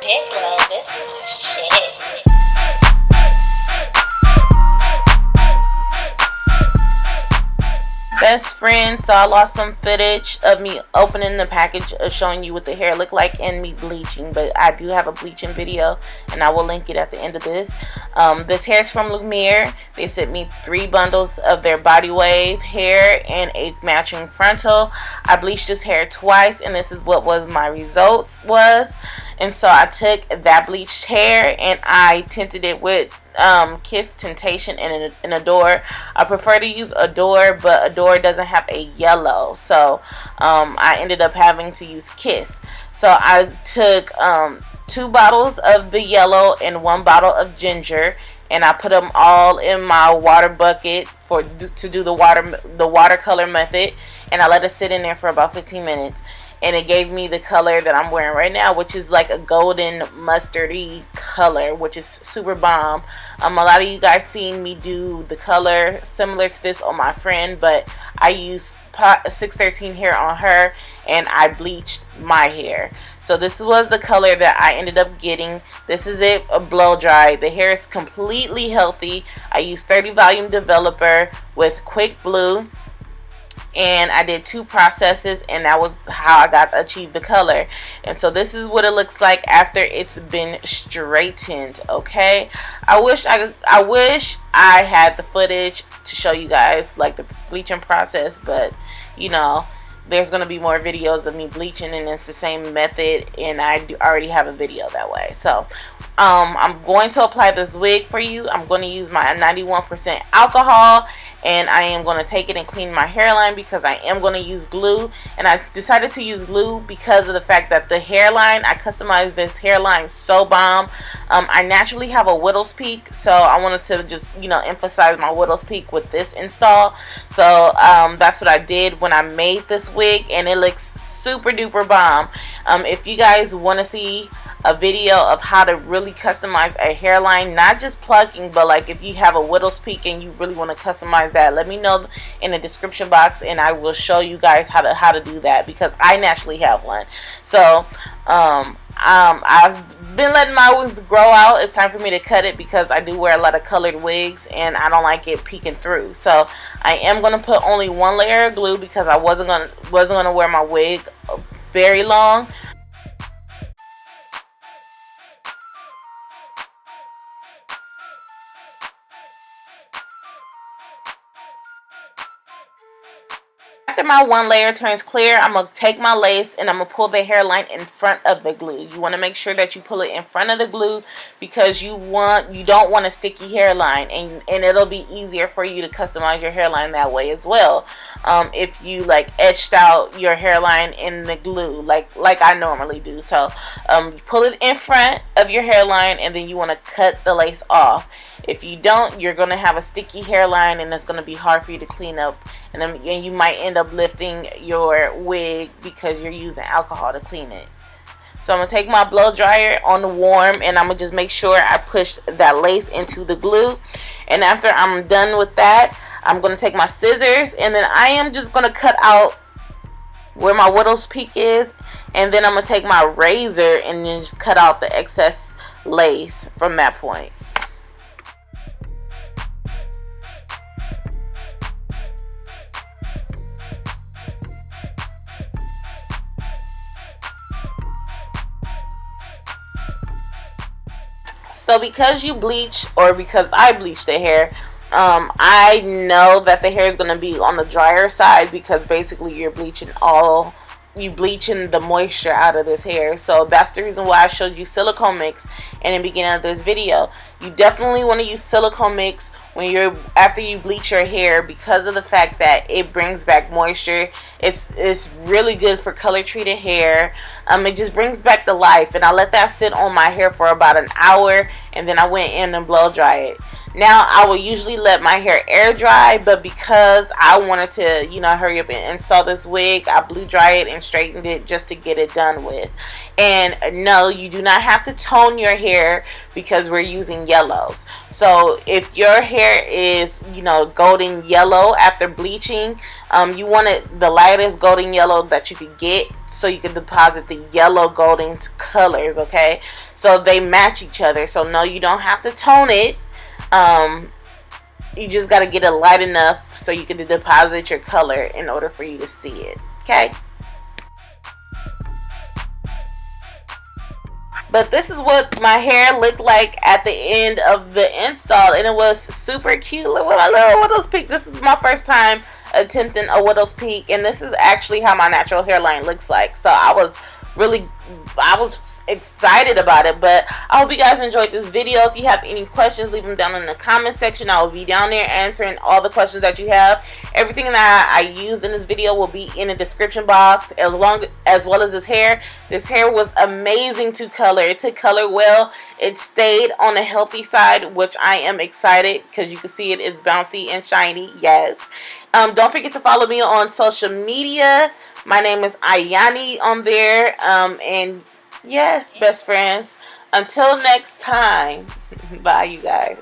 Big love, this my shit. Best friend, so I lost some footage of me opening the package of showing you what the hair looked like and me bleaching, but I do have a bleaching video and I will link it at the end of this. This hair is from Lumiere. They sent me 3 bundles of their Bodywave hair and a matching frontal. I bleached this hair twice and this is what was my results was. And so I took that bleached hair and I tinted it with Kiss, Tentation, and Adore. I prefer to use Adore, but Adore doesn't have a yellow, so I ended up having to use Kiss. So I took 2 bottles of the yellow and 1 bottle of ginger, and I put them all in my water bucket to do the watercolor method, and I let it sit in there for about 15 minutes. And it gave me the color that I'm wearing right now, which is like a golden mustardy color, which is super bomb. A lot of you guys seen me do the color similar to this on my friend, but I used 613 hair on her and I bleached my hair. So this was the color that I ended up getting. This is it, a blow dry. The hair is completely healthy. I used 30 volume developer with quick blue. And I did 2 processes, and that was how I achieved the color. And so this is what it looks like after it's been straightened. Okay, I wish I had the footage to show you guys like the bleaching process, but you know, there's going to be more videos of me bleaching and it's the same method, and I already have a video that way. So I'm going to apply this wig for you. I'm going to use my 91% alcohol, and I am going to take it and clean my hairline because I am going to use glue. And I decided to use glue because of the fact that the hairline, I customized this hairline so bomb. I naturally have a widow's peak, so I wanted to just, you know, emphasize my widow's peak with this install. So that's what I did when I made this wig, and it looks super duper bomb. If you guys want to see a video of how to really customize a hairline, not just plucking, but like if you have a widow's peak and you really want to customize that, let me know in the description box and I will show you guys how to do that, because I naturally have one. So I've been letting my wigs grow out. It's time for me to cut it because I do wear a lot of colored wigs and I don't like it peeking through. So I am going to put only 1 layer of glue because I wasn't gonna wear my wig very long. After my 1 layer turns clear, I'm going to take my lace and I'm going to pull the hairline in front of the glue. You want to make sure that you pull it in front of the glue because you don't want a sticky hairline, and it'll be easier for you to customize your hairline that way as well. If you like etched out your hairline in the glue like I normally do. So pull it in front of your hairline and then you want to cut the lace off. If you don't, you're going to have a sticky hairline and it's going to be hard for you to clean up, and you might end up lifting your wig because you're using alcohol to clean it. So I'm going to take my blow dryer on the warm and I'm going to just make sure I push that lace into the glue. And after I'm done with that, I'm going to take my scissors and then I am just going to cut out where my widow's peak is, and then I'm going to take my razor and then just cut out the excess lace from that point. So because you bleach, or because I bleach the hair, I know that the hair is going to be on the drier side because basically you're bleaching the moisture out of this hair. So that's the reason why I showed you silicone mix in the beginning of this video. You definitely want to use silicone mix after you bleach your hair because of the fact that it brings back moisture. It's really good for color treated hair. It just brings back the life, and I let that sit on my hair for about an hour and then I went in and blow dry it. Now I will usually let my hair air dry, but because I wanted to, you know, hurry up and install this wig, I blew dry it and straightened it just to get it done with. And no, you do not have to tone your hair because we're using yellows. So if your hair is, you know, golden yellow after bleaching, you want it the lightest golden yellow that you could get, so you can deposit the yellow golden colors, okay? So they match each other. So no, you don't have to tone it. You just got to get it light enough so you can deposit your color in order for you to see it, okay? But this is what my hair looked like at the end of the install, and it was super cute. Look at my little widow's peak. This is my first time attempting a widow's peak, and this is actually how my natural hairline looks like. So I was excited about it. But I hope you guys enjoyed this video. If you have any questions, leave them down in the comment section. I will be down there answering all the questions that you have. Everything that I used in this video will be in the description box, as well as this hair. This hair was amazing to color. It took color well. It stayed on the healthy side, which I am excited because you can see it is bouncy and shiny. Yes. Don't forget to follow me on social media. My name is Ayani on there. And yes, best friends. Until next time. Bye, you guys.